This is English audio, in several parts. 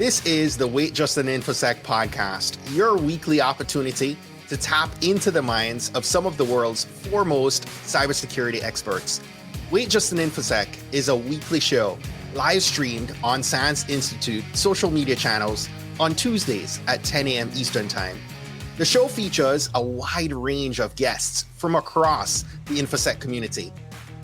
This is the Wait Just an Infosec podcast, your weekly opportunity to tap into the minds of some of the world's foremost cybersecurity experts. Wait Just an Infosec is a weekly show live streamed on SANS Institute social media channels on Tuesdays at 10 a.m. Eastern Time. The show features a wide range of guests from across the InfoSec community.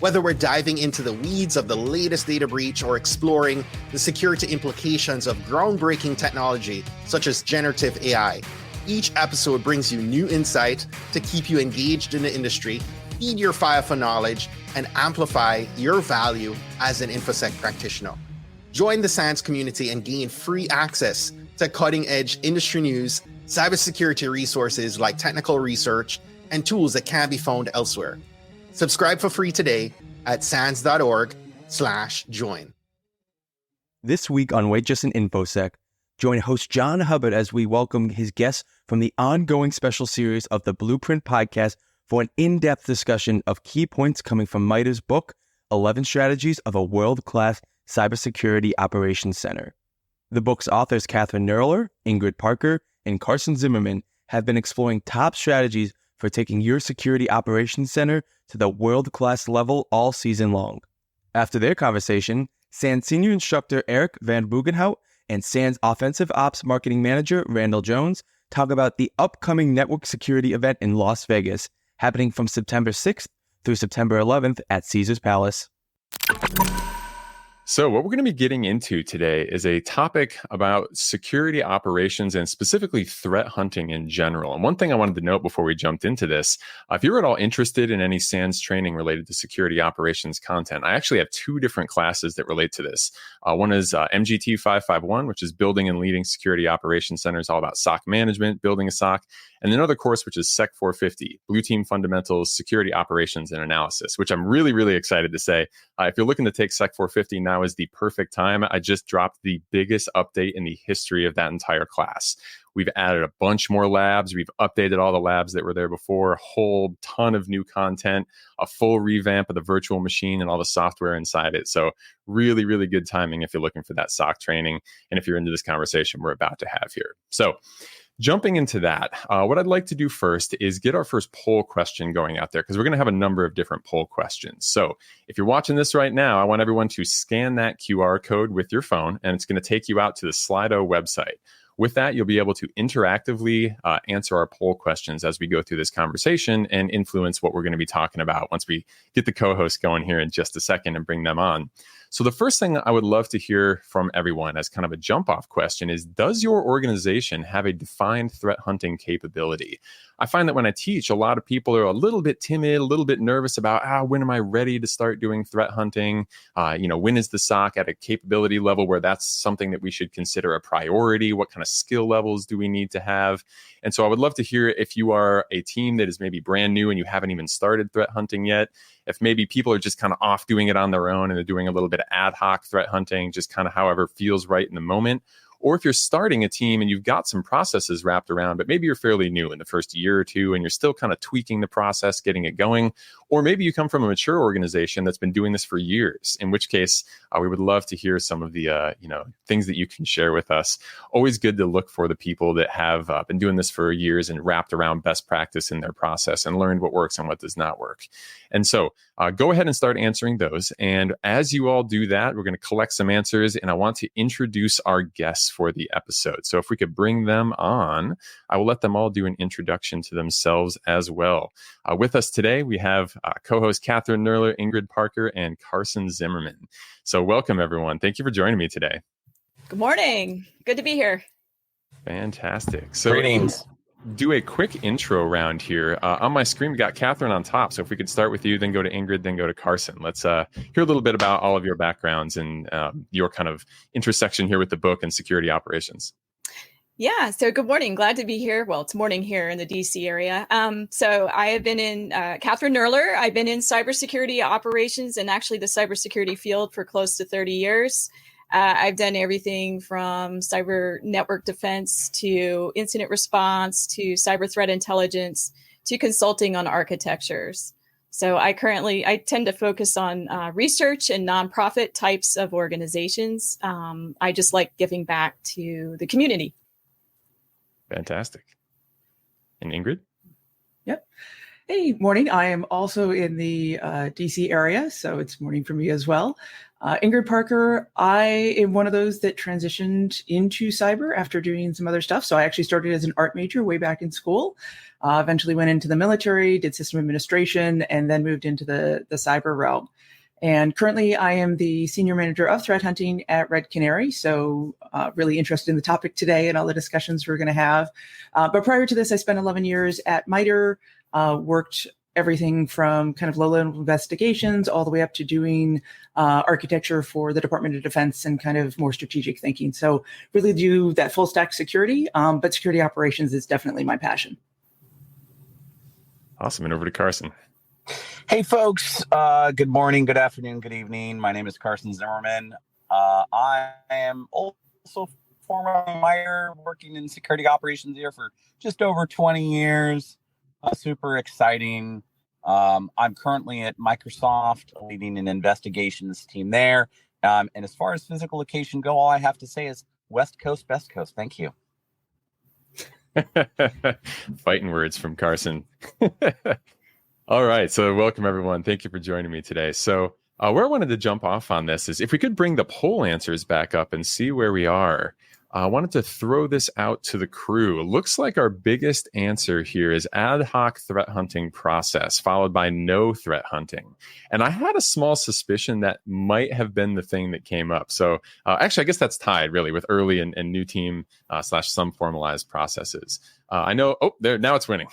Whether we're diving into the weeds of the latest data breach or exploring the security implications of groundbreaking technology such as generative AI, each episode brings you new insight to keep you engaged in the industry, feed your fire for knowledge, and amplify your value as an InfoSec practitioner. Join the SANS community and gain free access to cutting-edge industry news, cybersecurity resources like technical research, and tools that can't be found elsewhere. Subscribe for free today at sans.org/join. This week on Wait Just an Infosec, join host John Hubbard as we welcome his guests from the ongoing special series of the Blueprint podcast for an in-depth discussion of key points coming from MITRE's book, 11 Strategies of a World-Class Cybersecurity Operations Center. The book's authors Kathryn Knerler, Ingrid Parker, and Carson Zimmerman have been exploring top strategies for taking your security operations center to the world-class level all season long. After their conversation, SANS Senior Instructor Erik van Buggenhout and SANS Offensive Ops Marketing Manager Randall Jones talk about the upcoming network security event in Las Vegas, happening from September 6th through September 11th at Caesars Palace. So what we're going to be getting into today is a topic about security operations and specifically threat hunting in general. And one thing I wanted to note before we jumped into this, if you're at all interested in any SANS training related to security operations content, I actually have two different classes that relate to this. One is MGT 551, which is building and leading security operations centers, all about SOC management, building a SOC. And another course, which is SEC 450, Blue Team Fundamentals, Security Operations and Analysis, which I'm really, really excited to say. If you're looking to take SEC 450, now is the perfect time. I just dropped the biggest update in the history of that entire class. We've added a bunch more labs. We've updated all the labs that were there before, a whole ton of new content, a full revamp of the virtual machine and all the software inside it. So really, really good timing if you're looking for that SOC training and if you're into this conversation we're about to have here. So jumping into that, what I'd like to do first is get our first poll question going out there because we're going to have a number of different poll questions. So if you're watching this right now, I want everyone to scan that QR code with your phone, and it's going to take you out to the Slido website. With that, you'll be able to interactively answer our poll questions as we go through this conversation and influence what we're going to be talking about once we get the co-hosts going here in just a second and bring them on. So the first thing I would love to hear from everyone as kind of a jump-off question is, does your organization have a defined threat hunting capability? I find that when I teach, a lot of people are a little bit timid, a little bit nervous about, when am I ready to start doing threat hunting? When is the SOC at a capability level where that's something that we should consider a priority? What kind of skill levels do we need to have? And so I would love to hear if you are a team that is maybe brand new and you haven't even started threat hunting yet, if maybe people are just kind of off doing it on their own and they're doing a little bit of ad hoc threat hunting, just kind of however feels right in the moment. Or if you're starting a team and you've got some processes wrapped around, but maybe you're fairly new in the first year or two and you're still kind of tweaking the process, getting it going. Or maybe you come from a mature organization that's been doing this for years, in which case we would love to hear some of the things that you can share with us. Always good to look for the people that have been doing this for years and wrapped around best practice in their process and learned what works and what does not work. And so go ahead and start answering those. And as you all do that, we're going to collect some answers, and I want to introduce our guests for the episode. So if we could bring them on, I will let them all do an introduction to themselves as well. With us today, we have co-host Kathryn Knerler, Ingrid Parker, and Carson Zimmerman. So welcome, everyone. Thank you for joining me today. Good morning. Good to be here. Fantastic. So Greetings. Do a quick intro round here. On my screen, we got Kathryn on top. So if we could start with you, then go to Ingrid, then go to Carson. Let's hear a little bit about all of your backgrounds and your kind of intersection here with the book and security operations. Yeah. So good morning. Glad to be here. Well, it's morning here in the DC area. So I have been in Kathryn Knerler. I've been in cybersecurity operations and actually the cybersecurity field for close to 30 years. I've done everything from cyber network defense to incident response to cyber threat intelligence to consulting on architectures. So I tend to focus on research and nonprofit types of organizations. I just like giving back to the community. Fantastic. And Ingrid? Yep. Hey, morning. I am also in the DC area, so it's morning for me as well. Ingrid Parker, I am one of those that transitioned into cyber after doing some other stuff. So I actually started as an art major way back in school, eventually went into the military, did system administration, and then moved into the cyber realm. And currently I am the senior manager of threat hunting at Red Canary. So really interested in the topic today and all the discussions we're going to have. But prior to this, I spent 11 years at MITRE, worked everything from kind of low-level investigations all the way up to doing architecture for the Department of Defense and kind of more strategic thinking. So really do that full stack security, but security operations is definitely my passion. Awesome. And over to Carson. Hey, folks. Good morning, good afternoon, good evening. My name is Carson Zimmerman. I am also formerly MITRE, working in security operations here for just over 20 years. Super exciting. I'm currently at Microsoft, leading an investigations team there. And as far as physical location go, all I have to say is West Coast, best coast. Thank you. Fighting words from Carson. All right. So welcome, everyone. Thank you for joining me today. So where I wanted to jump off on this is if we could bring the poll answers back up and see where we are. I wanted to throw this out to the crew. It looks like our biggest answer here is ad hoc threat hunting process, followed by no threat hunting. And I had a small suspicion that might have been the thing that came up. So actually, I guess that's tied really with early and new team / some formalized processes. I know, now it's winning.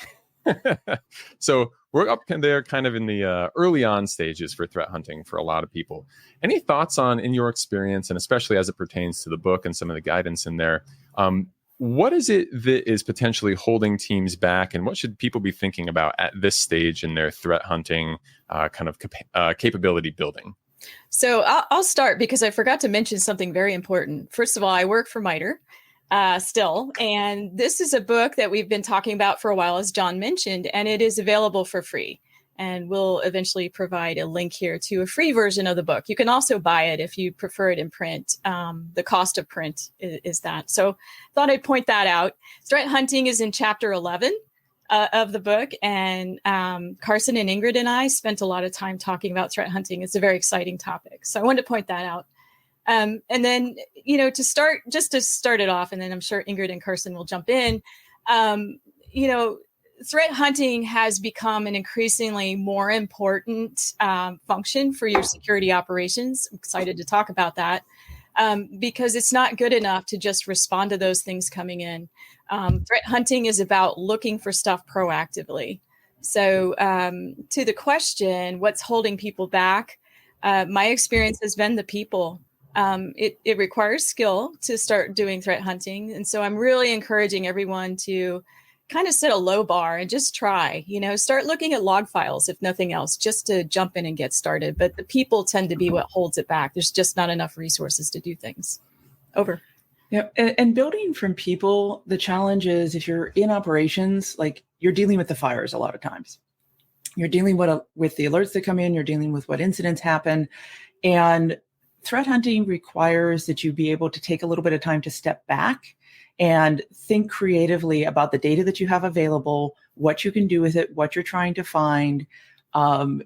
So we're up there kind of in the early on stages for threat hunting for a lot of people. Any thoughts on, in your experience, and especially as it pertains to the book and some of the guidance in there, what is it that is potentially holding teams back, and what should people be thinking about at this stage in their threat hunting capability building? So I'll start because I forgot to mention something very important. First of all, I work for MITRE. Still. And this is a book that we've been talking about for a while, as John mentioned, and it is available for free. And we'll eventually provide a link here to a free version of the book. You can also buy it if you prefer it in print. The cost of print is that. So thought I'd point that out. Threat hunting is in chapter 11 of the book. And Carson and Ingrid and I spent a lot of time talking about threat hunting. It's a very exciting topic. So I wanted to point that out. And then, to start it off, and then I'm sure Ingrid and Carson will jump in, threat hunting has become an increasingly more important function for your security operations. I'm excited to talk about that because it's not good enough to just respond to those things coming in. Threat hunting is about looking for stuff proactively. So to the question, what's holding people back? My experience has been the people. It requires skill to start doing threat hunting. And so I'm really encouraging everyone to kind of set a low bar and just try, start looking at log files, if nothing else, just to jump in and get started. But the people tend to be what holds it back. There's just not enough resources to do things. Over. Yeah. And building from people, the challenge is if you're in operations, like you're dealing with the fires a lot of times. You're dealing with the alerts that come in, you're dealing with what incidents happen. And threat hunting requires that you be able to take a little bit of time to step back and think creatively about the data that you have available, what you can do with it, what you're trying to find. And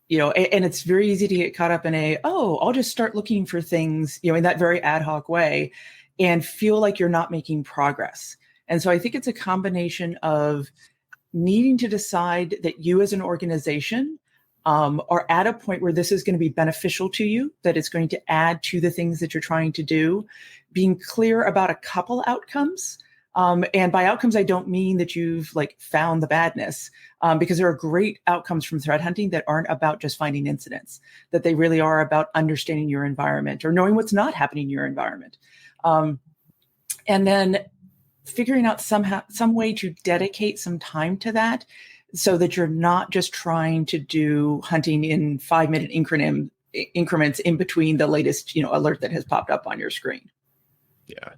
it's very easy to get caught up in I'll just start looking for things, in that very ad hoc way and feel like you're not making progress. And so I think it's a combination of needing to decide that you as an organization are at a point where this is going to be beneficial to you, that it's going to add to the things that you're trying to do, being clear about a couple outcomes. And by outcomes, I don't mean that you've found the badness, because there are great outcomes from threat hunting that aren't about just finding incidents, that they really are about understanding your environment or knowing what's not happening in your environment. And then figuring out some way to dedicate some time to that, so that you're not just trying to do hunting in 5-minute increments in between the latest, alert that has popped up on your screen. Yeah.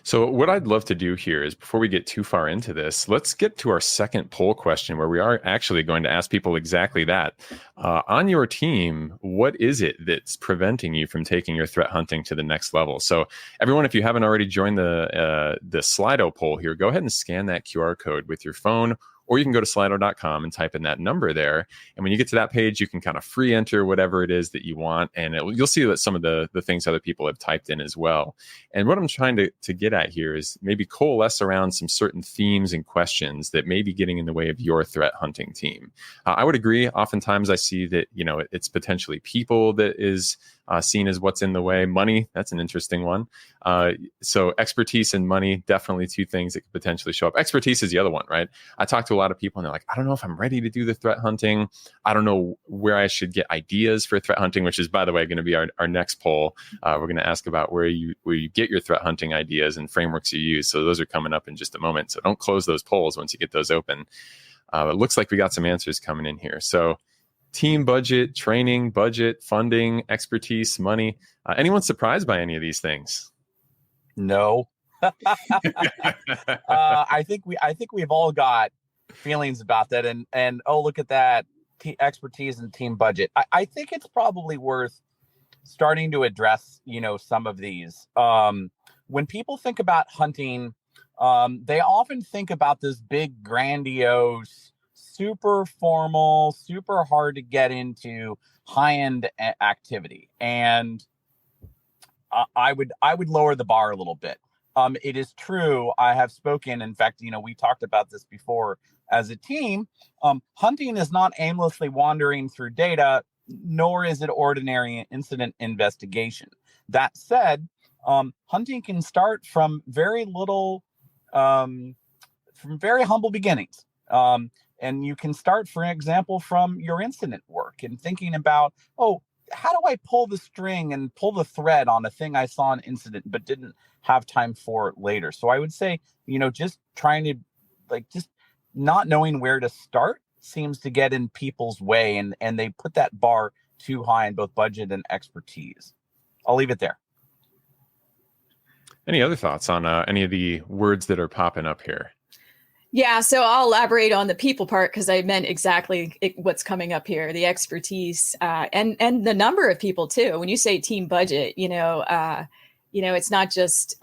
So what I'd love to do here is, before we get too far into this, let's get to our second poll question, where we are actually going to ask people exactly that. On your team, what is it that's preventing you from taking your threat hunting to the next level? So everyone, if you haven't already joined the Slido poll here, go ahead and scan that QR code with your phone, or you can go to slido.com and type in that number there. And when you get to that page, you can kind of free enter whatever it is that you want. And you'll see that some of the things other people have typed in as well. And what I'm trying to get at here is maybe coalesce around some certain themes and questions that may be getting in the way of your threat hunting team. I would agree. Oftentimes I see that, it's potentially people that is seen as what's in the way. Money, that's an interesting one. So expertise and money, definitely two things that could potentially show up. Expertise is the other one, right? I talk to a lot of people and they're like, I don't know if I'm ready to do the threat hunting. I don't know where I should get ideas for threat hunting, which is, by the way, going to be our next poll. We're going to ask about where you get your threat hunting ideas and frameworks you use. So those are coming up in just a moment. So don't close those polls once you get those open. It looks like we got some answers coming in here. So team budget, training, budget, funding, expertise, money. Anyone surprised by any of these things? No. I think we've all got feelings about that. And oh, look at that, expertise and team budget. I think it's probably worth starting to address, some of these. When people think about hunting, they often think about this big, grandiose, super formal, super hard to get into high-end activity. And I would lower the bar a little bit. It is true. I have spoken. In fact, we talked about this before as a team. Hunting is not aimlessly wandering through data, nor is it ordinary incident investigation. That said, hunting can start from very little, from very humble beginnings. And you can start, for example, from your incident work and thinking about, how do I pull the string and pull the thread on a thing I saw an incident but didn't have time for later? So I would say, just trying to, just not knowing where to start seems to get in people's way, and they put that bar too high in both budget and expertise. I'll leave it there. Any other thoughts on any of the words that are popping up here? Yeah, so I'll elaborate on the people part, because I meant exactly what's coming up here, the expertise and the number of people too. When you say team budget, it's not just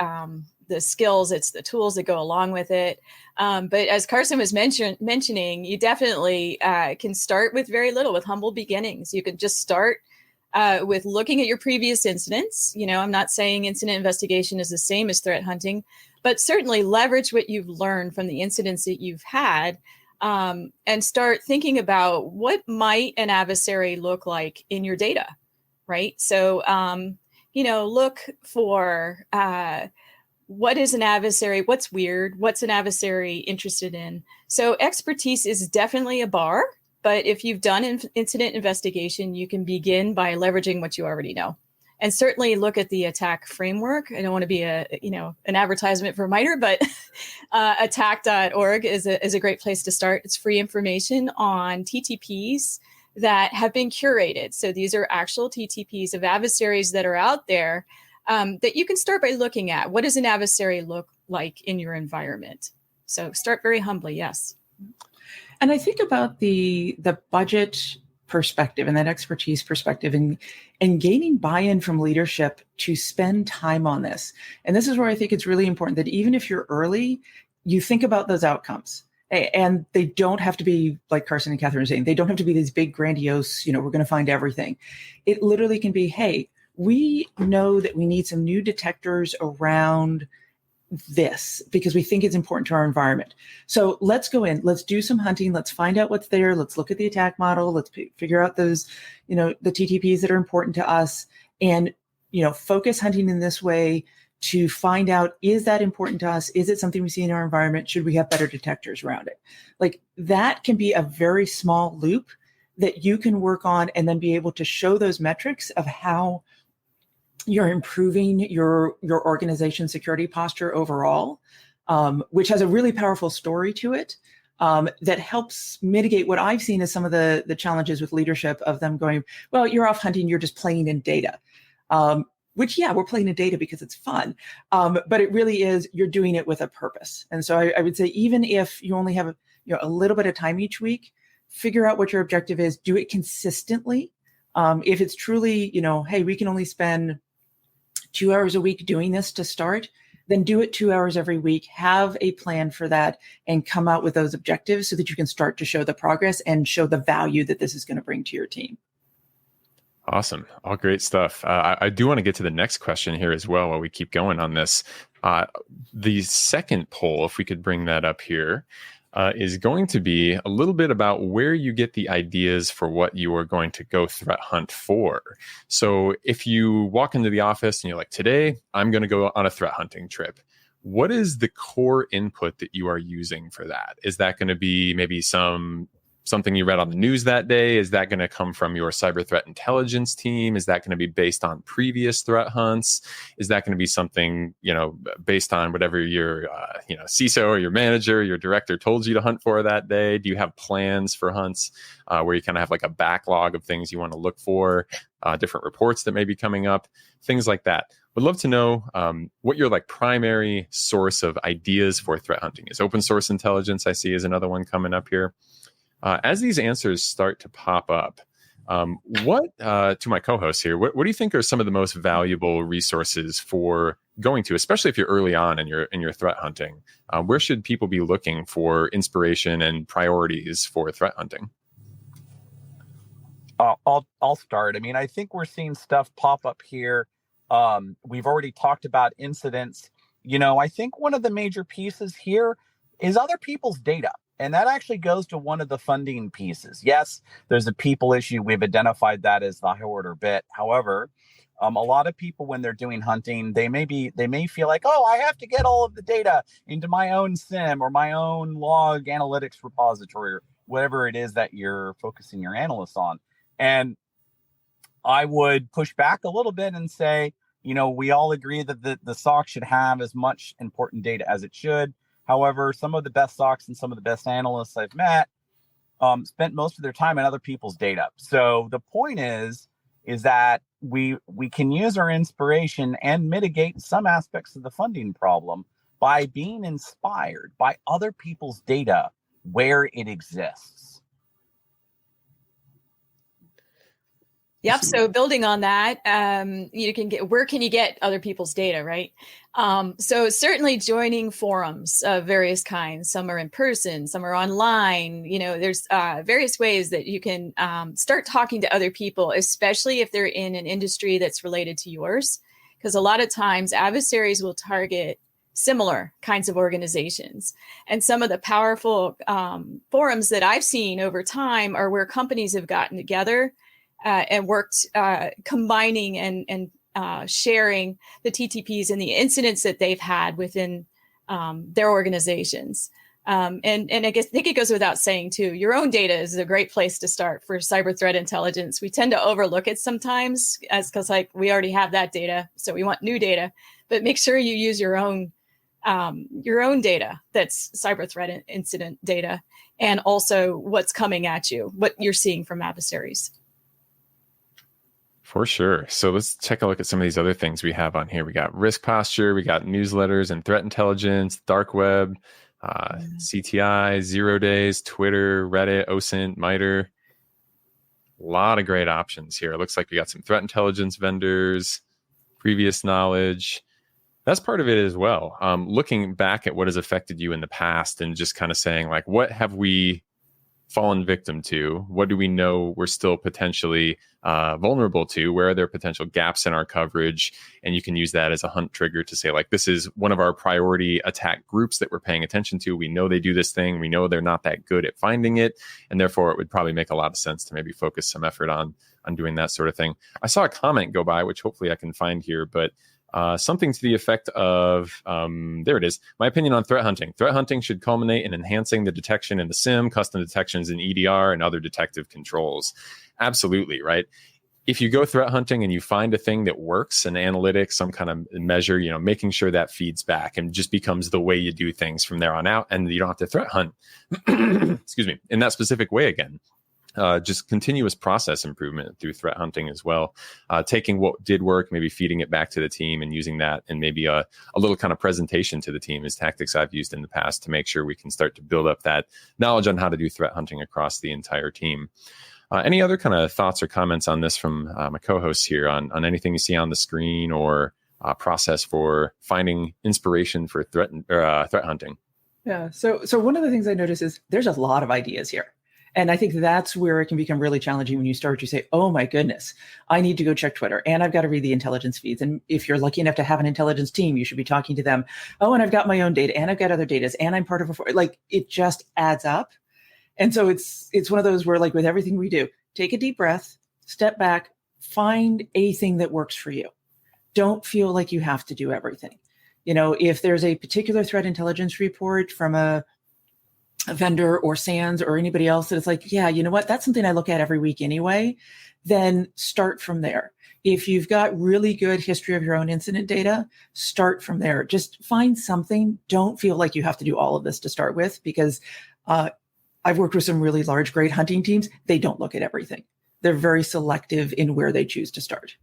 the skills, it's the tools that go along with it. But as Carson was mentioning, you definitely can start with very little, with humble beginnings. You can just start with looking at your previous incidents. I'm not saying incident investigation is the same as threat hunting, but certainly leverage what you've learned from the incidents that you've had, and start thinking about what might an adversary look like in your data, right? So, look for what is an adversary, what's weird, what's an adversary interested in. So expertise is definitely a bar, but if you've done incident investigation, you can begin by leveraging what you already know. And certainly look at the attack framework. I don't want to be an advertisement for MITRE, but attack.org is a great place to start. It's free information on TTPs that have been curated. So these are actual TTPs of adversaries that are out there that you can start by looking at. What does an adversary look like in your environment? So start very humbly, yes. And I think about the budget perspective and that expertise perspective, and gaining buy-in from leadership to spend time on this. And this is where I think it's really important that even if you're early, you think about those outcomes. And they don't have to be, like Carson and Kathryn are saying, they don't have to be these big, grandiose, we're going to find everything. It literally can be, hey, we know that we need some new detectors around this because we think it's important to our environment. So let's go in, let's do some hunting, let's find out what's there, let's look at the attack model, let's figure out those, the TTPs that are important to us, and, focus hunting in this way to find out, is that important to us? Is it something we see in our environment? Should we have better detectors around it? Like, that can be a very small loop that you can work on and then be able to show those metrics of how you're improving your organization's security posture overall, which has a really powerful story to it that helps mitigate what I've seen as some of the challenges with leadership of them going, well, you're off hunting, you're just playing in data. which, yeah, we're playing in data because it's fun. But it really is, you're doing it with a purpose. And so I would say, even if you only have a little bit of time each week, figure out what your objective is, do it consistently. If it's truly, hey, we can only spend 2 hours a week doing this to start, then do it 2 hours every week, have a plan for that, and come out with those objectives so that you can start to show the progress and show the value that this is going to bring to your team. Awesome. All great stuff. I do want to get to the next question here as well while we keep going on this. The second poll, if we could bring that up here, is going to be a little bit about where you get the ideas for what you are going to go threat hunt for. So if you walk into the office and you're like, today, I'm going to go on a threat hunting trip, what is the core input that you are using for that? Is that going to be maybe something you read on the news that day? Is that going to come from your cyber threat intelligence team? Is that going to be based on previous threat hunts? Is that going to be something, based on whatever your, CISO or your manager, your director told you to hunt for that day? Do you have plans for hunts where you kind of have like a backlog of things you want to look for, different reports that may be coming up, things like that? Would love to know what your primary source of ideas for threat hunting is. Open source intelligence, I see, is another one coming up here. As these answers start to pop up, to my co-hosts here, what do you think are some of the most valuable resources for going to, especially if you're early on in your threat hunting? Where should people be looking for inspiration and priorities for threat hunting? I'll start. I think we're seeing stuff pop up here. We've already talked about incidents. I think one of the major pieces here is other people's data. And that actually goes to one of the funding pieces. Yes, there's a people issue. We've identified that as the high order bit. However, a lot of people, when they're doing hunting, they may feel like, oh, I have to get all of the data into my own SIM or my own log analytics repository, or whatever it is that you're focusing your analysts on. And I would push back a little bit and say, we all agree that the SOC should have as much important data as it should. However, some of the best SOCs and some of the best analysts I've met spent most of their time on other people's data. So the point is that we can use our inspiration and mitigate some aspects of the funding problem by being inspired by other people's data where it exists. Yep. So building on that, where can you get other people's data, right? So certainly joining forums of various kinds. Some are in person, some are online. There's various ways that you can start talking to other people, especially if they're in an industry that's related to yours. Because a lot of times adversaries will target similar kinds of organizations. And some of the powerful forums that I've seen over time are where companies have gotten together and worked combining and sharing the TTPs and the incidents that they've had within their organizations. And I think it goes without saying too, your own data is a great place to start for cyber threat intelligence. We tend to overlook it sometimes because we already have that data, so we want new data. But make sure you use your own data that's cyber threat incident data, and also what's coming at you, what you're seeing from adversaries. For sure. So let's take a look at some of these other things we have on here. We got risk posture, we got newsletters and threat intelligence, dark web, CTI, 0 days, Twitter, Reddit, OSINT, MITRE. A lot of great options here. It looks like we got some threat intelligence vendors, previous knowledge. That's part of it as well. Looking back at what has affected you in the past and just kind of saying, what have we fallen victim to? What do we know we're still potentially vulnerable to? Where are there potential gaps in our coverage? And you can use that as a hunt trigger to say, this is one of our priority attack groups that we're paying attention to. We know they do this thing. We know they're not that good at finding it. And therefore, it would probably make a lot of sense to maybe focus some effort on doing that sort of thing. I saw a comment go by, which hopefully I can find here, but something to the effect of, there it is. My opinion on threat hunting. Threat hunting should culminate in enhancing the detection in the SIM, custom detections in EDR, and other detective controls. Absolutely, right? If you go threat hunting and you find a thing that works, an analytics, some kind of measure, making sure that feeds back and just becomes the way you do things from there on out, and you don't have to threat hunt, excuse me, in that specific way again. just continuous process improvement through threat hunting as well. Taking what did work, maybe feeding it back to the team and using that, and maybe a little kind of presentation to the team is tactics I've used in the past to make sure we can start to build up that knowledge on how to do threat hunting across the entire team. Any other kind of thoughts or comments on this from my co-hosts here on anything you see on the screen or process for finding inspiration for threat hunting? Yeah. So one of the things I notice is there's a lot of ideas here. And I think that's where it can become really challenging when you say, oh my goodness, I need to go check Twitter and I've got to read the intelligence feeds. And if you're lucky enough to have an intelligence team, you should be talking to them. Oh, and I've got my own data and I've got other data and I'm part of it just adds up. And so it's one of those where, like with everything we do, take a deep breath, step back, find a thing that works for you. Don't feel like you have to do everything. If there's a particular threat intelligence report from a vendor or SANS or anybody else that it's like, yeah, you know what, that's something I look at every week anyway, then start from there. If you've got really good history of your own incident data, start from there. Just find something. Don't feel like you have to do all of this to start with, because I've worked with some really large, great hunting teams. They don't look at everything. They're very selective in where they choose to start.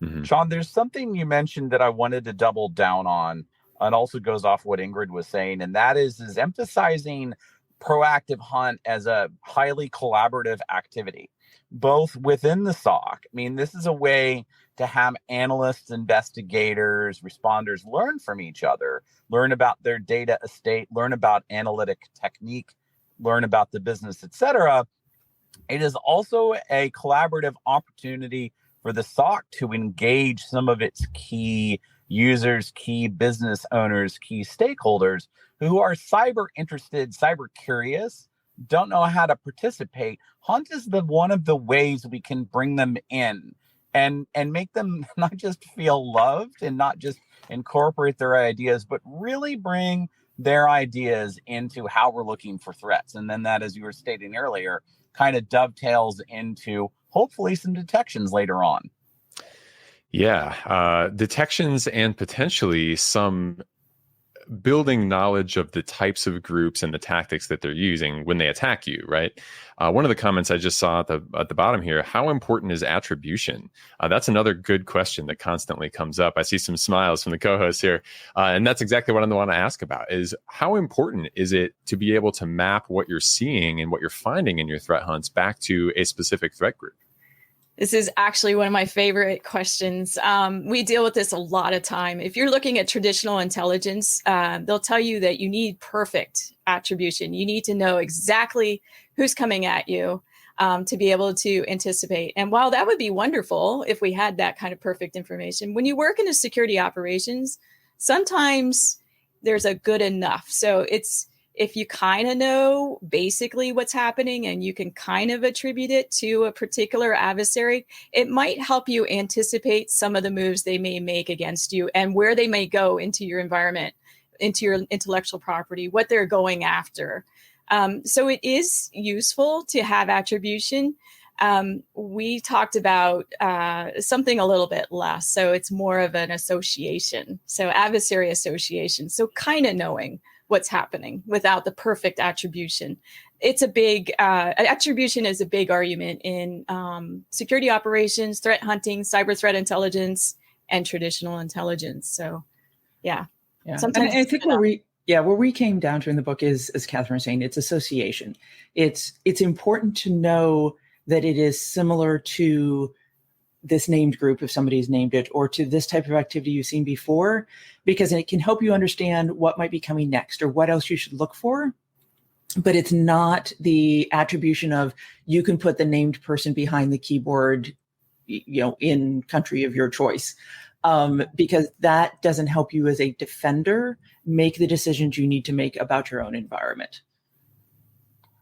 Mm-hmm. Sean, there's something you mentioned that I wanted to double down on, and also goes off what Ingrid was saying, and that is emphasizing proactive hunt as a highly collaborative activity, both within the SOC. I mean, this is a way to have analysts, investigators, responders learn from each other, learn about their data estate, learn about analytic technique, learn about the business, etc. It is also a collaborative opportunity for the SOC to engage some of its key users, key business owners, key stakeholders who are cyber interested, cyber curious, don't know how to participate. Hunt is one of the ways we can bring them in and make them not just feel loved and not just incorporate their ideas, but really bring their ideas into how we're looking for threats. And then that, as you were stating earlier, kind of dovetails into hopefully some detections later on. Yeah, detections and potentially some building knowledge of the types of groups and the tactics that they're using when they attack you, right? One of the comments I just saw at the bottom here, how important is attribution? That's another good question that constantly comes up. I see some smiles from the co-hosts here. And that's exactly what I want to ask about, is how important is it to be able to map what you're seeing and what you're finding in your threat hunts back to a specific threat group? This is actually one of my favorite questions. We deal with this a lot of time. If you're looking at traditional intelligence, they'll tell you that you need perfect attribution. You need to know exactly who's coming at you to be able to anticipate. And while that would be wonderful if we had that kind of perfect information, when you work in a security operations, sometimes there's a good enough. So if you kind of know basically what's happening and you can kind of attribute it to a particular adversary, it might help you anticipate some of the moves they may make against you and where they may go into your environment, into your intellectual property, what they're going after. So it is useful to have attribution. We talked about something a little bit less. So it's more of an association. So adversary association. So kind of knowing what's happening without the perfect attribution. It's a big, attribution is a big argument in security operations, threat hunting, cyber threat intelligence, and traditional intelligence. So yeah. Sometimes and I think where we came down to in the book is, as Kathryn was saying, it's association. It's important to know that it is similar to this named group, if somebody's named it, or to this type of activity you've seen before, because it can help you understand what might be coming next or what else you should look for. But it's not the attribution of you can put the named person behind the keyboard, in country of your choice, because that doesn't help you as a defender make the decisions you need to make about your own environment.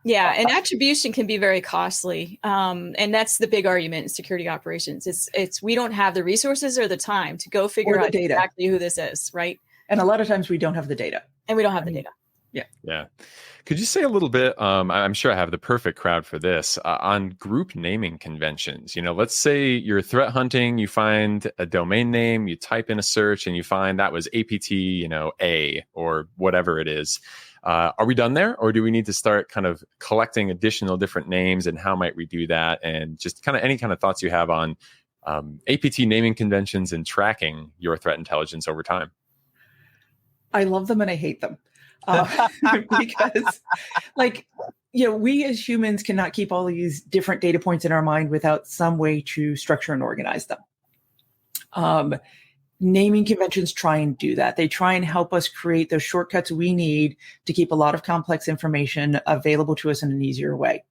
Yeah, and attribution can be very costly. And that's the big argument in security operations. It's we don't have the resources or the time to go figure out exactly who this is, right? And a lot of times we don't have the data. And we don't have the data. Yeah. Could you say a little bit, I'm sure I have the perfect crowd for this, on group naming conventions? Let's say you're threat hunting, you find a domain name, you type in a search and you find that was APT, A or whatever it is. Are we done there, or do we need to start kind of collecting additional different names, and how might we do that? And just kind of any kind of thoughts you have on APT naming conventions and tracking your threat intelligence over time. I love them and I hate them because, like, we as humans cannot keep all these different data points in our mind without some way to structure and organize them. Naming conventions try and do that. They try and help us create those shortcuts we need to keep a lot of complex information available to us in an easier way.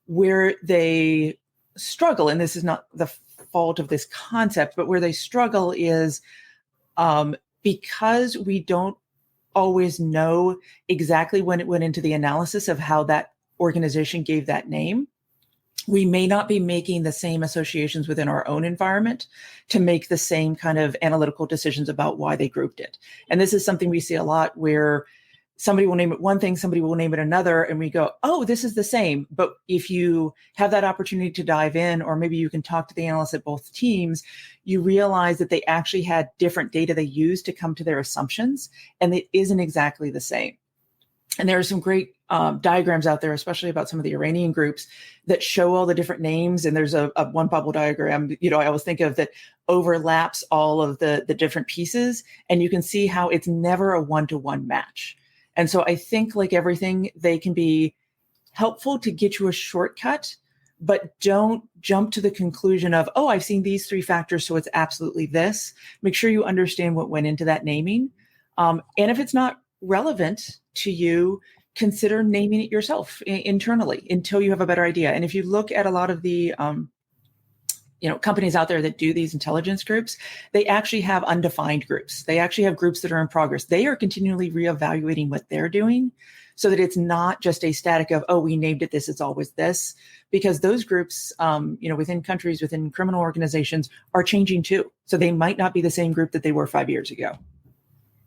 Where they struggle, and this is not the fault of this concept, but where they struggle is because we don't always know exactly when it went into the analysis of how that organization gave that name. We may not be making the same associations within our own environment to make the same kind of analytical decisions about why they grouped it. And this is something we see a lot where somebody will name it one thing, somebody will name it another, and we go, oh, this is the same. But if you have that opportunity to dive in, or maybe you can talk to the analysts at both teams, you realize that they actually had different data they used to come to their assumptions, and it isn't exactly the same. And there are some great diagrams out there, especially about some of the Iranian groups, that show all the different names. And there's a one bubble diagram, I always think of, that overlaps all of the different pieces. And you can see how it's never a one-to-one match. And so I think, like everything, they can be helpful to get you a shortcut, but don't jump to the conclusion of, oh, I've seen these three factors, so it's absolutely this. Make sure you understand what went into that naming. And if it's not relevant to you, consider naming it yourself internally until you have a better idea. And if you look at a lot of the companies out there that do these intelligence groups, they actually have undefined groups. They actually have groups that are in progress. They are continually reevaluating what they're doing so that it's not just a static of, oh, we named it this, it's always this, because those groups, within countries, within criminal organizations are changing too. So they might not be the same group that they were 5 years ago.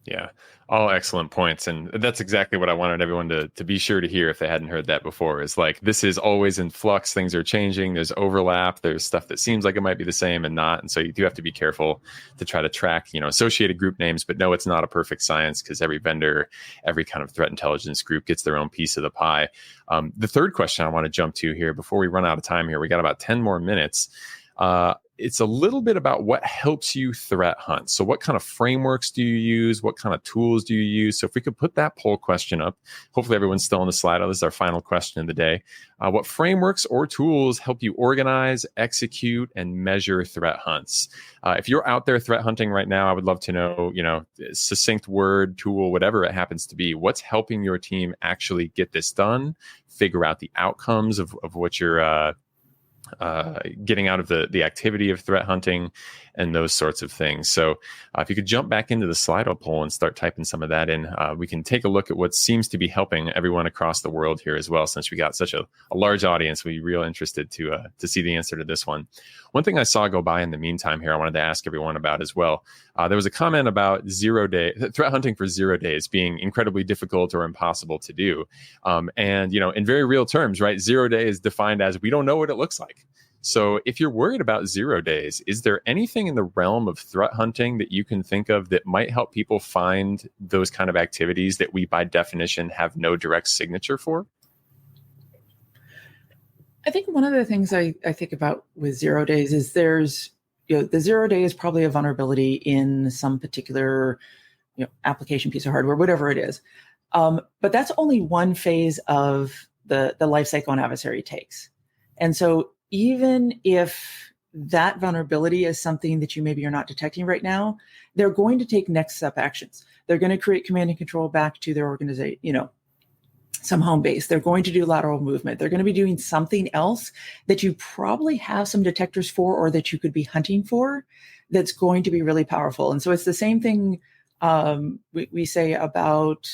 Yeah, all excellent points. And that's exactly what I wanted everyone to be sure to hear if they hadn't heard that before, is like, this is always in flux. Things are changing. There's overlap. There's stuff that seems like it might be the same and not. And so you do have to be careful to try to track, associated group names. But no, it's not a perfect science, because every vendor, every kind of threat intelligence group gets their own piece of the pie. The third question I want to jump to here before we run out of time here, we got about 10 more minutes. It's a little bit about what helps you threat hunt. So what kind of frameworks do you use? What kind of tools do you use? So if we could put that poll question up, hopefully everyone's still on the slide. This is our final question of the day. What frameworks or tools help you organize, execute, and measure threat hunts? If you're out there threat hunting right now, I would love to know, succinct word, tool, whatever it happens to be, what's helping your team actually get this done, figure out the outcomes of what you're getting out of the activity of threat hunting and those sorts of things. So if you could jump back into the Slido poll and start typing some of that in, we can take a look at what seems to be helping everyone across the world here as well. Since we got such a large audience, we're real interested to see the answer to this one. One thing I saw go by in the meantime here, I wanted to ask everyone about as well. There was a comment about threat hunting for 0 days being incredibly difficult or impossible to do. And in very real terms, right? 0 day is defined as we don't know what it looks like. So if you're worried about 0 days, is there anything in the realm of threat hunting that you can think of that might help people find those kind of activities that we, by definition, have no direct signature for? I think one of the things I think about with 0 days is there's, the 0 day is probably a vulnerability in some particular, application, piece of hardware, whatever it is. But that's only one phase of the life cycle an adversary takes. And so even if that vulnerability is something that you maybe are not detecting right now, they're going to take next step actions. They're going to create command and control back to their organization, some home base. They're going to do lateral movement. They're going to be doing something else that you probably have some detectors for, or that you could be hunting for, that's going to be really powerful. And so it's the same thing we say about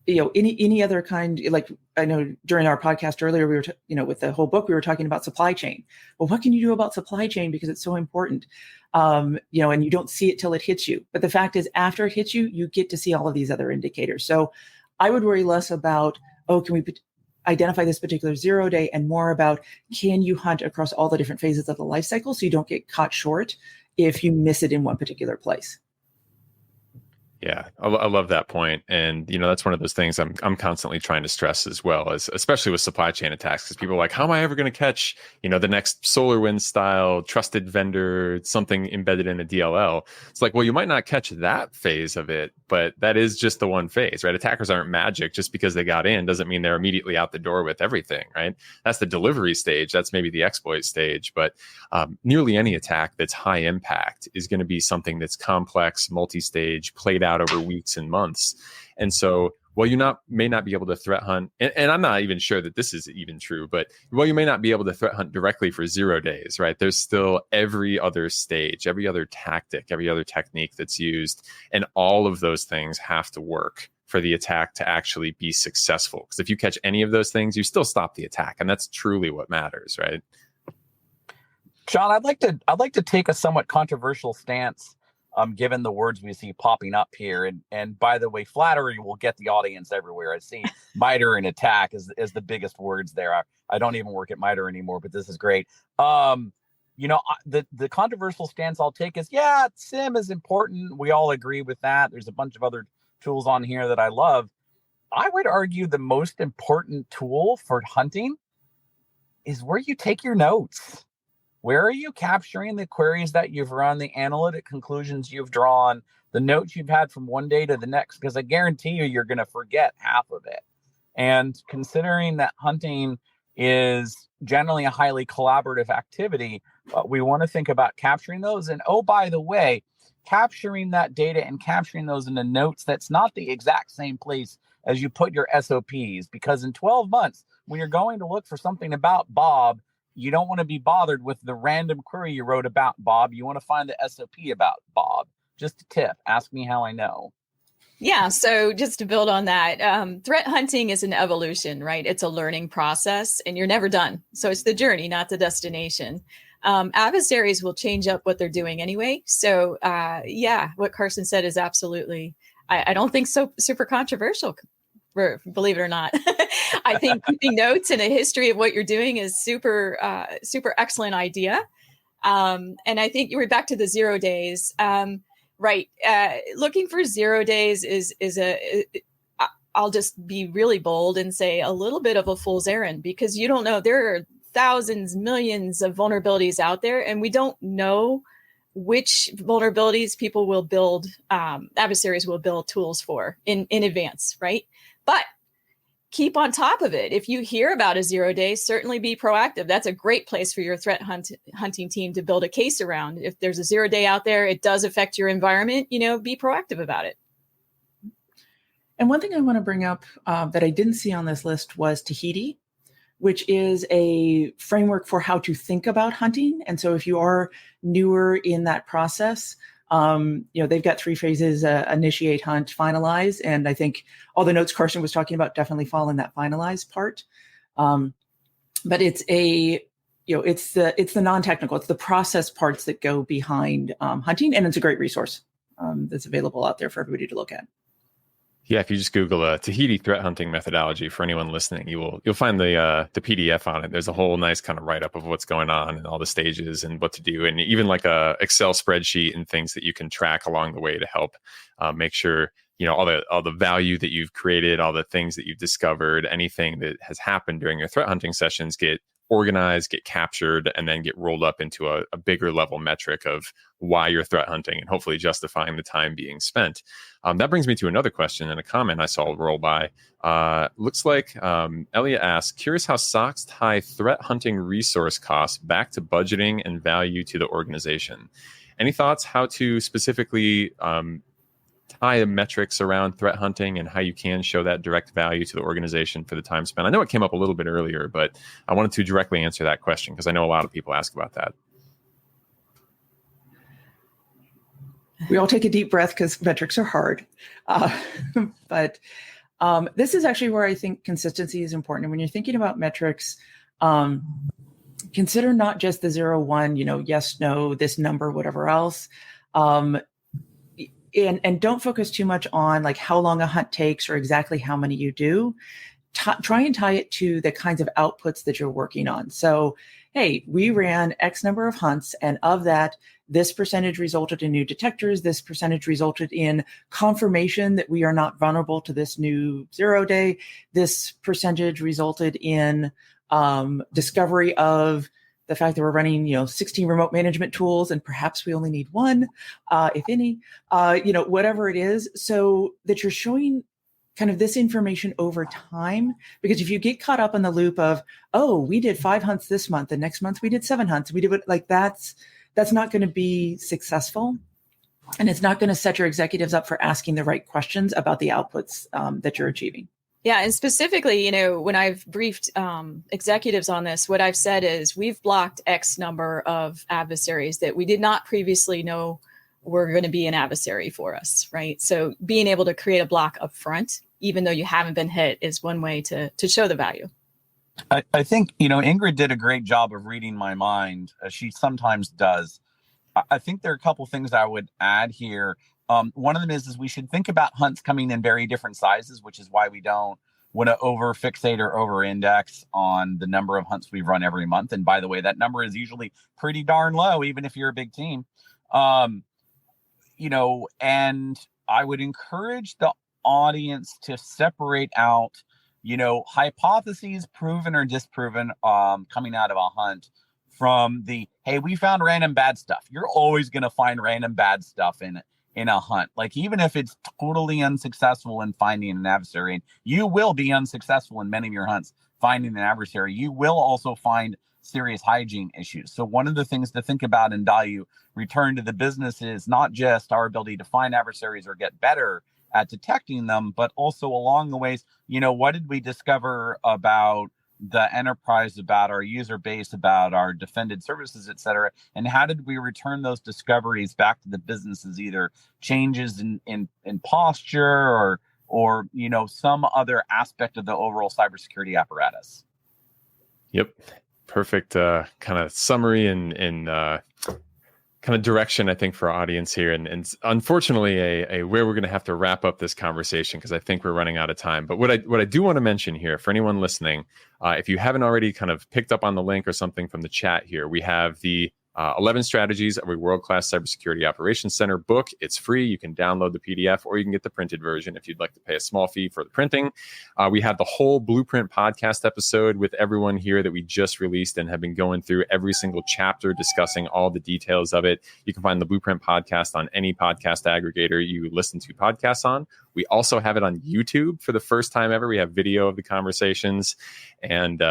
any other kind. Like, I know during our podcast earlier, we were, with the whole book, we were talking about supply chain. Well, what can you do about supply chain? Because it's so important, and you don't see it till it hits you. But the fact is, after it hits you, you get to see all of these other indicators. So I would worry less about, can we identify this particular 0 day, and more about, can you hunt across all the different phases of the life cycle so you don't get caught short if you miss it in one particular place? Yeah, I love that point. And, that's one of those things I'm constantly trying to stress as well, as especially with supply chain attacks, because people are like, how am I ever going to catch, the next SolarWinds style trusted vendor, something embedded in a DLL? It's like, well, you might not catch that phase of it, but that is just the one phase, right? Attackers aren't magic. Just because they got in doesn't mean they're immediately out the door with everything, right? That's the delivery stage. That's maybe the exploit stage. But nearly any attack that's high impact is going to be something that's complex, multi-stage, played out over weeks and months. And so while you may not be able to threat hunt, and I'm not even sure that this is even true, but while you may not be able to threat hunt directly for 0 days, right? There's still every other stage, every other tactic, every other technique that's used. And all of those things have to work for the attack to actually be successful. Because if you catch any of those things, you still stop the attack. And that's truly what matters, right? John, I'd like to take a somewhat controversial stance, given the words we see popping up here. And by the way, flattery will get the audience everywhere. I see MITRE and attack is the biggest words there. I don't even work at MITRE anymore, but this is great. The controversial stance I'll take is, yeah, SIM is important. We all agree with that. There's a bunch of other tools on here that I love. I would argue the most important tool for hunting is where you take your notes. Where are you capturing the queries that you've run, the analytic conclusions you've drawn, the notes you've had from one day to the next? Because I guarantee you're going to forget half of it. And considering that hunting is generally a highly collaborative activity, we want to think about capturing those. And oh, by the way, capturing that data and capturing those in the notes, that's not the exact same place as you put your SOPs. Because in 12 months, when you're going to look for something about Bob, you don't want to be bothered with the random query you wrote about Bob. You want to find the SOP about Bob. Just a tip. Ask me how I know. Yeah. So just to build on that, threat hunting is an evolution, right? It's a learning process and you're never done. So it's the journey, not the destination. Adversaries will change up what they're doing anyway. So what Carson said is absolutely, I don't think so super controversial, believe it or not. I think keeping notes and a history of what you're doing is super excellent idea. And I think you were back to the 0 days, right? Looking for 0 days is I'll just be really bold and say a little bit of a fool's errand, because you don't know, there are thousands, millions of vulnerabilities out there, and we don't know which vulnerabilities people will build, adversaries will build tools for in advance, right? But keep on top of it. If you hear about a 0 day, certainly be proactive. That's a great place for your threat hunting team to build a case around. If there's a 0 day out there, it does affect your environment, be proactive about it. And one thing I want to bring up that I didn't see on this list was Tahiti, which is a framework for how to think about hunting. And so if you are newer in that process, they've got 3 phases: initiate, hunt, finalize. And I think all the notes Carson was talking about definitely fall in that finalize part. But it's it's the non-technical, it's the process parts that go behind hunting. And it's a great resource that's available out there for everybody to look at. Yeah, if you just Google a Tahiti threat hunting methodology, for anyone listening, you'll find the PDF on it. There's a whole nice kind of write-up of what's going on and all the stages and what to do, and even like a Excel spreadsheet and things that you can track along the way to help make sure all the value that you've created, all the things that you've discovered, anything that has happened during your threat hunting sessions get organized, get captured, and then get rolled up into a bigger level metric of why you're threat hunting and hopefully justifying the time being spent. That brings me to another question and a comment I saw roll by. Looks like Elliot asked, curious how SOCs tie threat hunting resource costs back to budgeting and value to the organization. Any thoughts how to specifically tie the metrics around threat hunting and how you can show that direct value to the organization for the time spent? I know it came up a little bit earlier, but I wanted to directly answer that question because I know a lot of people ask about that. We all take a deep breath because metrics are hard. But this is actually where I think consistency is important. And when you're thinking about metrics, consider not just the 0, 1, yes, no, this number, whatever else. And don't focus too much on like how long a hunt takes or exactly how many you do. Try and tie it to the kinds of outputs that you're working on. So hey, we ran X number of hunts, and of that, this percentage resulted in new detectors. This percentage resulted in confirmation that we are not vulnerable to this new 0-day. This percentage resulted in discovery of the fact that we're running, 16 remote management tools, and perhaps we only need one, if any, whatever it is, so that you're showing kind of this information over time. Because if you get caught up in the loop of, oh, we did 5 hunts this month, and next month we did 7 hunts, we did it, like that's not going to be successful. And it's not going to set your executives up for asking the right questions about the outputs that you're achieving. Yeah. And specifically, when I've briefed executives on this, what I've said is we've blocked X number of adversaries that we did not previously know were going to be an adversary for us, right? So being able to create a block up front, even though you haven't been hit, is one way to show the value. I think, Ingrid did a great job of reading my mind, as she sometimes does. I think there are a couple things I would add here. One of them is we should think about hunts coming in very different sizes, which is why we don't want to over fixate or over index on the number of hunts we run every month. And by the way, that number is usually pretty darn low, even if you're a big team. And I would encourage the audience to separate out, hypotheses proven or disproven coming out of a hunt from the, hey, we found random bad stuff. You're always going to find random bad stuff in a hunt. Like, even if it's totally unsuccessful in finding an adversary, and you will be unsuccessful in many of your hunts finding an adversary, you will also find serious hygiene issues. So one of the things to think about in value return to the business is not just our ability to find adversaries or get better at detecting them, but also along the ways, what did we discover about the enterprise, about our user base, about our defended services, et cetera, and how did we return those discoveries back to the businesses, either changes in posture or some other aspect of the overall cybersecurity apparatus. Yep. Perfect kind of summary and kind of direction, I think, for our audience here. And unfortunately, a where we're going to have to wrap up this conversation, because I think we're running out of time. But what I do want to mention here for anyone listening, if you haven't already kind of picked up on the link or something from the chat here, we have the 11 Strategies of a World-Class Cybersecurity Operations Center book. It's free. You can download the PDF, or you can get the printed version if you'd like to pay a small fee for the printing. We have the whole Blueprint podcast episode with everyone here that we just released and have been going through every single chapter, discussing all the details of it. You can find the Blueprint podcast on any podcast aggregator you listen to podcasts on. We also have it on YouTube for the first time ever. We have video of the conversations, and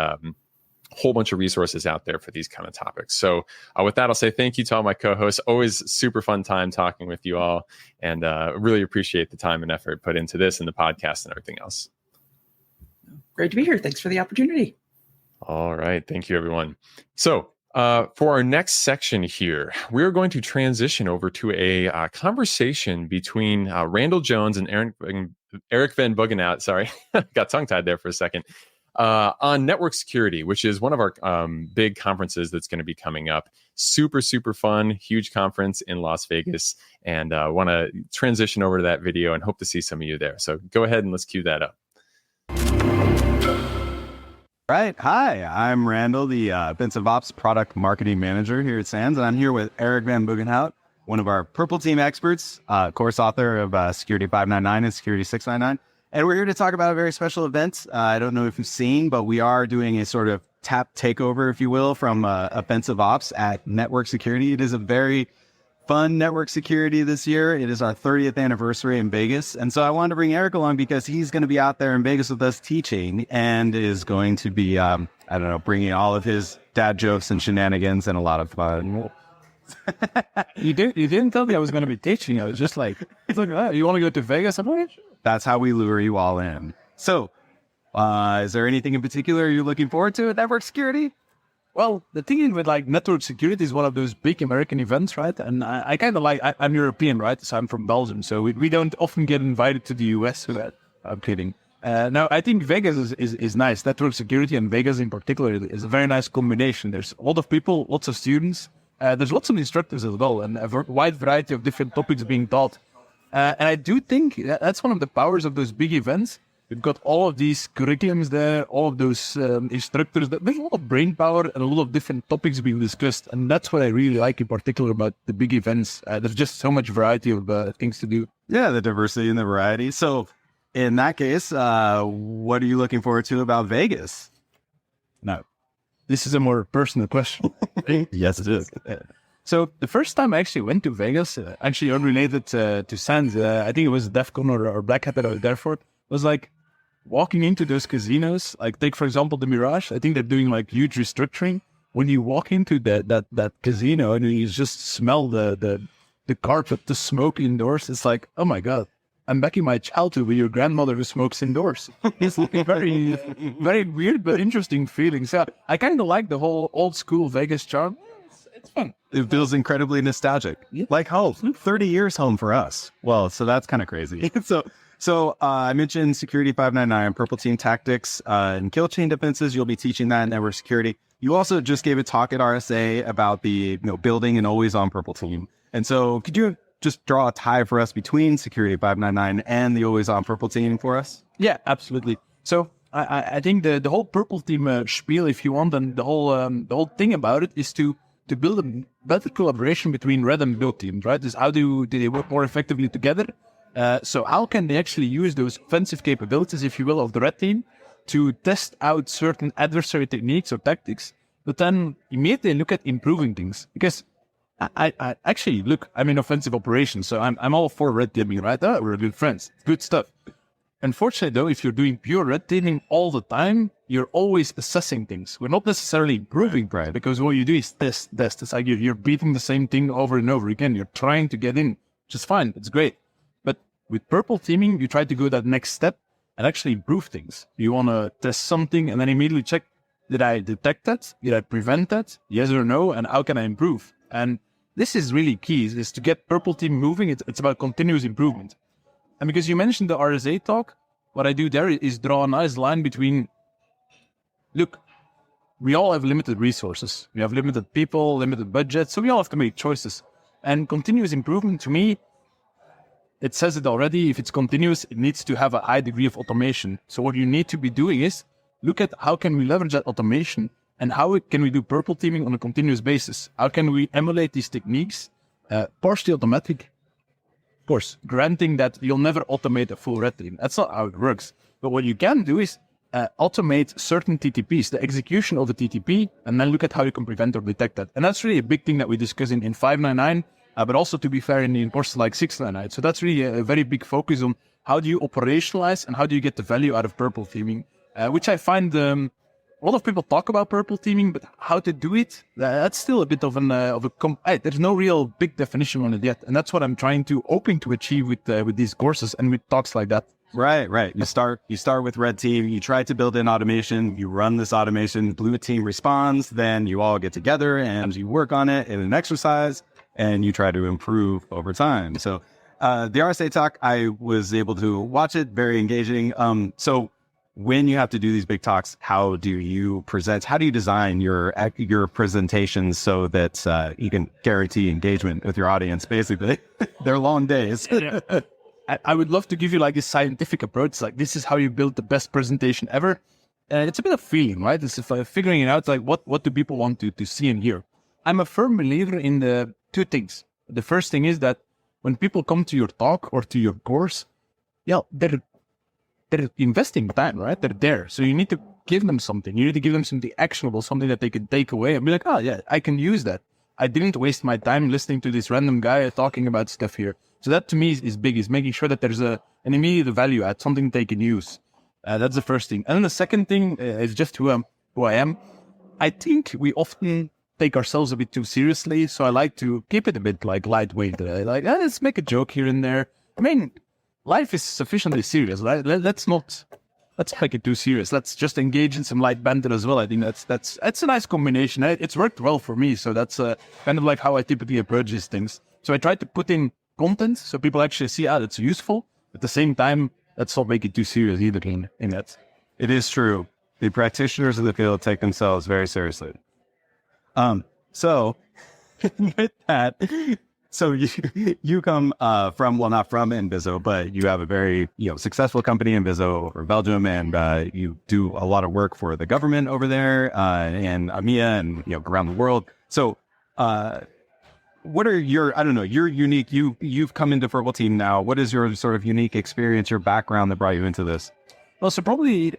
whole bunch of resources out there for these kind of topics. So with that, I'll say thank you to all my co-hosts. Always super fun time talking with you all, and really appreciate the time and effort put into this and the podcast and everything else. Great to be here. Thanks for the opportunity. All right. Thank you, everyone. So for our next section here, we're going to transition over to a conversation between Randall Jones and Erik van Buggenhout. Sorry, got tongue-tied there for a second. On network security, which is one of our big conferences that's going to be coming up. Super, super fun, huge conference in Las Vegas. And want to transition over to that video and hope to see some of you there. So go ahead and let's cue that up. Right. Hi, I'm Randall, the Offensive Ops Product Marketing Manager here at SANS. And I'm here with Erik van Buggenhout, one of our Purple Team experts, course author of Security 599 and Security 699. And we're here to talk about a very special event. I don't know if you've seen, but we are doing a sort of tap takeover, if you will, from Offensive Ops at Network Security. It is a very fun network security this year. It is our 30th anniversary in Vegas. And so I wanted to bring Erik along because he's going to be out there in Vegas with us teaching, and is going to be, bringing all of his dad jokes and shenanigans and a lot of fun. You didn't tell me I was going to be teaching. I was just like, oh, you want to go to Vegas? I'm like, sure. That's how we lure you all in. So, is there anything in particular you're looking forward to at network security? Well, the thing with network security is one of those big American events, right? And I kind of I'm European, right? So I'm from Belgium. So we don't often get invited to the US for that. I'm kidding. Now, I think Vegas is nice. Network security and Vegas in particular is a very nice combination. There's a lot of people, lots of students. There's lots of instructors as well, and a wide variety of different topics being taught. And I do think that's one of the powers of those big events, We've got all of these curriculums there, all of those instructors. There's a lot of brain power and a lot of different topics being discussed. And that's what I really like in particular about the big events. There's just so much variety of things to do. Yeah, the diversity and the variety. So in that case, what are you looking forward to about Vegas? Now, this is a more personal question. Yes, it is. So the first time I actually went to Vegas, actually unrelated to SANS, I think it was DEF CON or Black Hat that I was there for, was like walking into those casinos. Like take, for example, the Mirage. I think they're doing like huge restructuring. When you walk into that casino and you just smell the carpet, the smoke indoors, it's like, oh my God, I'm back in my childhood with your grandmother who smokes indoors. It's very, very weird but interesting feeling. So I kind of like the whole old school Vegas charm. It's fun. It feels incredibly nostalgic. Yeah. Like home. 30 years home for us. Well, so that's kind of crazy. So I mentioned Security 599, Purple Team Tactics, and Kill Chain Defenses. You'll be teaching that in network security. You also just gave a talk at RSA about the building an always on Purple Team. And so could you just draw a tie for us between Security 599 and the always on Purple Team for us? Yeah, absolutely. So I think the whole Purple Team spiel, if you want, and the whole thing about it is to build a better collaboration between red and blue teams, right? Is how do they work more effectively together? So how can they actually use those offensive capabilities, if you will, of the red team to test out certain adversary techniques or tactics, but then immediately look at improving things? Because I actually, look, I'm in offensive operations, so I'm all for red teaming, right? We're good friends. Good stuff. Unfortunately, though, if you're doing pure red teaming all the time, you're always assessing things. We're not necessarily improving, right? Because what you do is test. It's like you're beating the same thing over and over again. You're trying to get in, which is fine. It's great. But with purple teaming, you try to go that next step and actually improve things. You want to test something and then immediately check, did I detect that? Did I prevent that? Yes or no? And how can I improve? And this is really key, is to get purple team moving. It's about continuous improvement. And because you mentioned the RSA talk, what I do there is draw a nice line between, look, we all have limited resources. We have limited people, limited budget, so we all have to make choices. And continuous improvement, to me, it says it already, if it's continuous, it needs to have a high degree of automation. So what you need to be doing is look at how can we leverage that automation and how can we do purple teaming on a continuous basis? How can we emulate these techniques, partially automatic? Of course, granting that you'll never automate a full red team. That's not how it works. But what you can do is automate certain TTPs, the execution of a TTP, and then look at how you can prevent or detect that. And that's really a big thing that we discuss in 599, but also, to be fair, in courses like 699. So that's really a very big focus on how do you operationalize and how do you get the value out of purple teaming, which I find a lot of people talk about purple teaming, but how to do it, that's still a bit of there's no real big definition on it yet. And that's what I'm hoping to achieve with these courses and with talks like that. Right. You start with red team, you try to build in automation, you run this automation, blue team responds, then you all get together and you work on it in an exercise and you try to improve over time. So the RSA talk, I was able to watch it, very engaging. So when you have to do these big talks, how do you present? How do you design your presentations so that you can guarantee engagement with your audience? Basically, they're long days. I would love to give you like this scientific approach. Like, this is how you build the best presentation ever. It's a bit of feeling, right? It's figuring it out. Like, what do people want to see and hear? I'm a firm believer in the two things. The first thing is that when people come to your talk or to your course, they're investing time, right? They're there. So you need to give them something. You need to give them something actionable, something that they can take away and be like, oh yeah, I can use that. I didn't waste my time listening to this random guy talking about stuff here. So that to me is big, is making sure that there's an immediate value add, something they can use. That's the first thing. And then the second thing is just who I am. I think we often take ourselves a bit too seriously. So I like to keep it a bit like lightweight. Let's make a joke here and there. I mean, life is sufficiently serious, right? Let's make it too serious. Let's just engage in some light banter as well. I think that's a nice combination. It's worked well for me. So that's kind of like how I typically approach these things. So I try to put in content so people actually see, that's useful. At the same time, let's not make it too serious either in that. It is true. The practitioners of the field take themselves very seriously. So with that, So you come from, well, not from Inviso, but you have a very successful company, Inviso, over Belgium, and you do a lot of work for the government over there and EMEA and around the world. So what are your, I don't know, you're unique. You've come into Verbal Team now. What is your sort of unique experience, your background that brought you into this? Well, so probably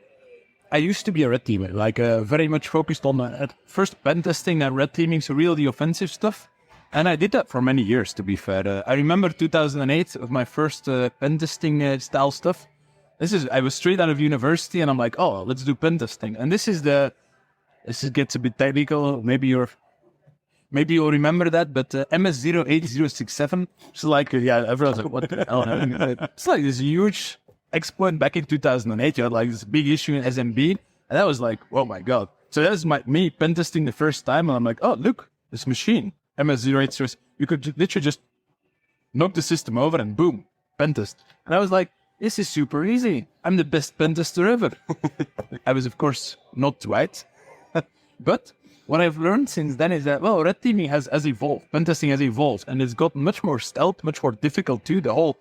I used to be a red teamer, like very much focused on at first pen testing and red teaming, so really the offensive stuff. And I did that for many years, to be fair. I remember 2008 of my first pen testing style stuff. I was straight out of university and I'm like, oh, let's do pen testing. And this gets a bit technical. Maybe you'll remember that, but MS-08067, it's like, everyone's like, what the hell? It's like this huge exploit back in 2008. You had like this big issue in SMB. And that was like, oh my God. So that was me pen testing the first time. And I'm like, oh, look, this machine. MS-080, you could literally just knock the system over and boom, pen test. And I was like, this is super easy. I'm the best pen tester ever. I was, of course, not right. But what I've learned since then is that, well, red teaming has evolved. Pen testing has evolved and it's got much more stealth, much more difficult too. The whole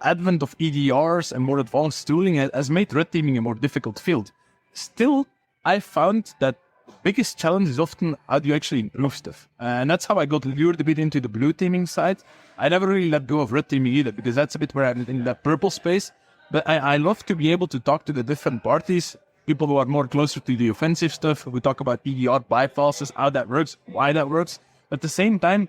advent of EDRs and more advanced tooling has made red teaming a more difficult field. Still, I found that biggest challenge is often how do you actually improve stuff. And that's how I got lured a bit into the blue teaming side. I never really let go of red teaming either, because that's a bit where I'm in that purple space. But I love to be able to talk to the different parties, people who are more closer to the offensive stuff. We talk about EDR bypasses, how that works, why that works. At the same time,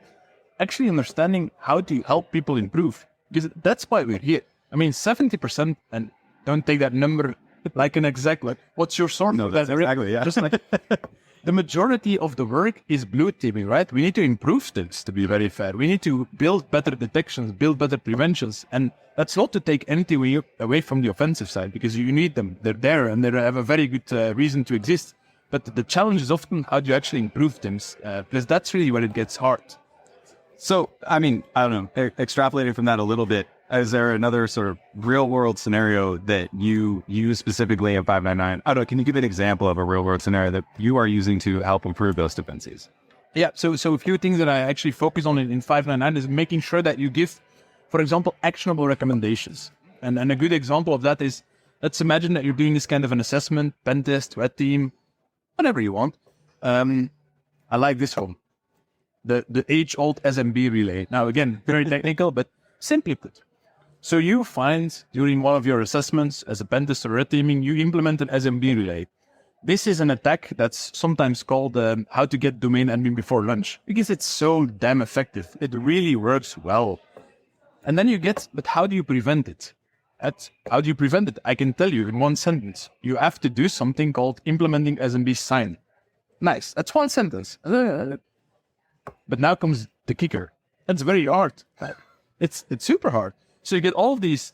actually understanding how to help people improve. Because that's why we're here. I mean, 70%, and don't take that number like an exact, like, what's your sort? No, that's exactly, yeah. Just like, the majority of the work is blue teaming, right? We need to improve things, to be very fair. We need to build better detections, build better preventions. And that's not to take anything away from the offensive side, because you need them. They're there and they have a very good reason to exist. But the challenge is often how do you actually improve things? Because that's really where it gets hard. So, I mean, I don't know, extrapolating from that a little bit, is there another sort of real world scenario that you use specifically in 599? I don't know, can you give an example of a real world scenario that you are using to help improve those defenses? Yeah, so a few things that I actually focus on in 599 is making sure that you give, for example, actionable recommendations. And a good example of that is, let's imagine that you're doing this kind of an assessment, pen test, red team, whatever you want. I like this one, the age-old SMB relay. Now, again, very technical, but simply put. So you find during one of your assessments as a pen tester or red teaming, you implement an SMB relay. This is an attack that's sometimes called how to get domain admin before lunch, because it's so damn effective. It really works well. And then but how do you prevent it? How do you prevent it? I can tell you in one sentence. You have to do something called implementing SMB sign. Nice, that's one sentence. But now comes the kicker. That's very hard. It's super hard. So you get all of these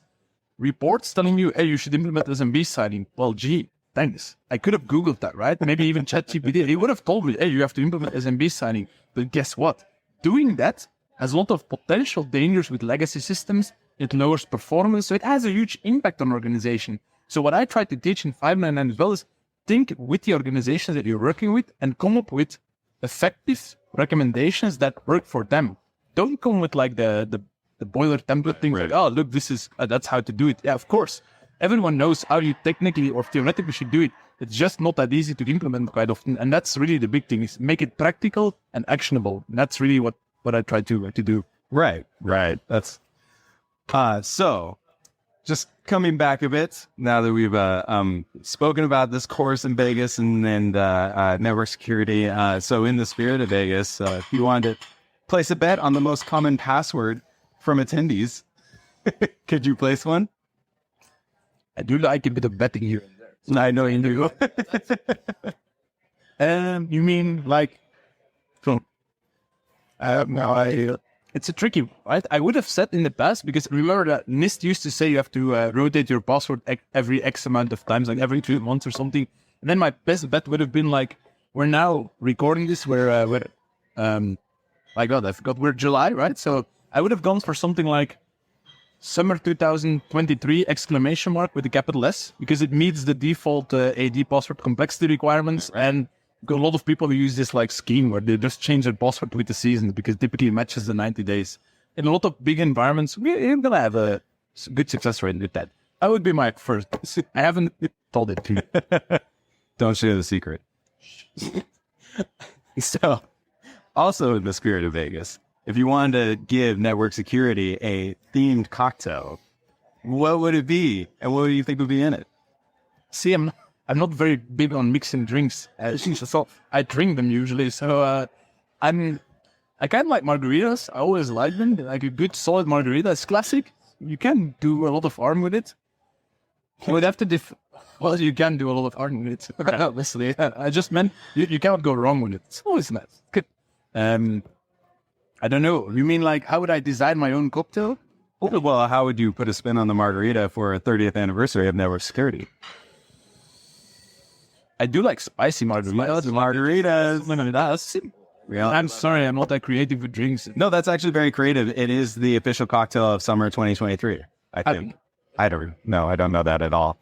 reports telling you, hey, you should implement SMB signing. Well, gee, thanks. I could have Googled that, right? Maybe even ChatGPT. He would have told me, hey, you have to implement SMB signing. But guess what? Doing that has a lot of potential dangers with legacy systems. It lowers performance. So it has a huge impact on organization. So what I try to teach in 599 as well is think with the organizations that you're working with and come up with effective recommendations that work for them. Don't come with like the boiler template thing, right. Like, oh, look, this is, that's how to do it. Yeah, of course. Everyone knows how you technically or theoretically should do it. It's just not that easy to implement quite often. And that's really the big thing, is make it practical and actionable. And that's really what I try to do. Right. That's, so just coming back a bit, now that we've spoken about this course in Vegas and network security. So in the spirit of Vegas, if you wanted to place a bet on the most common password from attendees, could you place one? I do like a bit of betting here and there. I know you do. You mean like from? It's a tricky, right? I would have said in the past, because remember that NIST used to say you have to rotate your password every X amount of times, like every 2 months or something. And then my best bet would have been like, we're now recording this, my God, I forgot, we're July, right? So I would have gone for something like summer 2023 ! With a capital S, because it meets the default AD password complexity requirements. Right. And Because a lot of people use this like scheme where they just change their password with the season because typically it matches the 90 days. In a lot of big environments, we're going to have a good success rate with that. I would be my first. I haven't told it to you. Don't share the secret. So, also in the spirit of Vegas, if you wanted to give network security a themed cocktail, what would it be? And what do you think would be in it? See, I'm not very big on mixing drinks. So I drink them usually. So I kind of like margaritas. I always like them. Like a good solid margarita is classic. You can do a lot of harm with it. You would have to well, you can do a lot of harm with it. Obviously, I just meant you cannot go wrong with it. It's always nice. Good. I don't know. You mean like how would I design my own cocktail? Well, how would you put a spin on the margarita for a 30th anniversary of network security? I do like spicy margaritas. I'm sorry, I'm not that creative with drinks. No, that's actually very creative. It is the official cocktail of summer 2023, I think. I don't know that at all.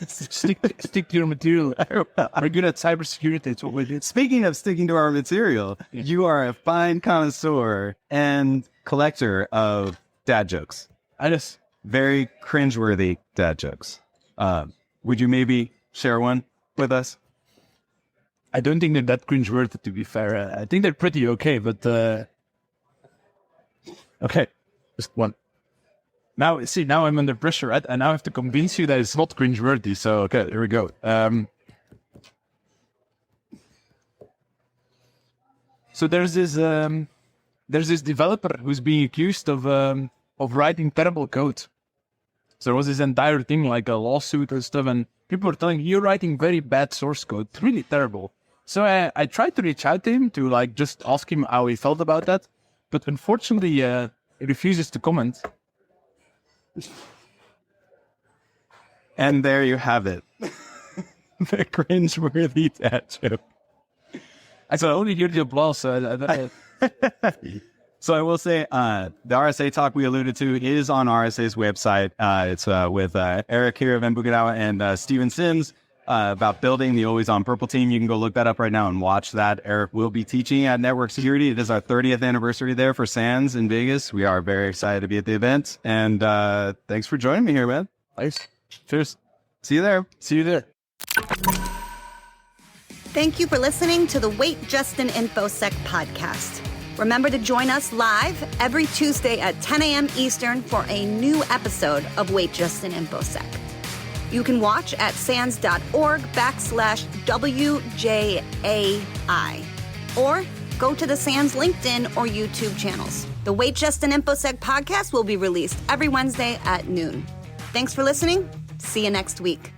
Stick to your material. We're good at cybersecurity. It's what we do. Speaking of sticking to our material, you are a fine connoisseur and collector of dad jokes. Very cringeworthy dad jokes. Would you maybe share one with us? I don't think they're that cringeworthy, to be fair. I think they're pretty okay, but okay, just one. Now I'm under pressure, right? And now I have to convince you that it's not cringeworthy. So, okay, here we go. So there's this developer who's being accused of writing terrible code. So there was this entire thing, like a lawsuit and stuff, and people were telling you're writing very bad source code, really terrible. So I tried to reach out to him to like just ask him how he felt about that, but unfortunately he refuses to comment. And there you have it. The cringeworthy dad joke. I only hear the applause. So I will say, the RSA talk we alluded to is on RSA's website. It's with Erik here of Buggenhout and Steven Sims about building the Always On Purple team. You can go look that up right now and watch that. Erik will be teaching at Network Security. It is our 30th anniversary there for SANS in Vegas. We are very excited to be at the event. And thanks for joining me here, man. Thanks. Cheers. See you there. See you there. Thank you for listening to the Wait Just an Infosec podcast. Remember to join us live every Tuesday at 10 a.m. Eastern for a new episode of Wait Just an Infosec. You can watch at sans.org/WJAI or go to the SANS LinkedIn or YouTube channels. The Wait Just an Infosec podcast will be released every Wednesday at noon. Thanks for listening. See you next week.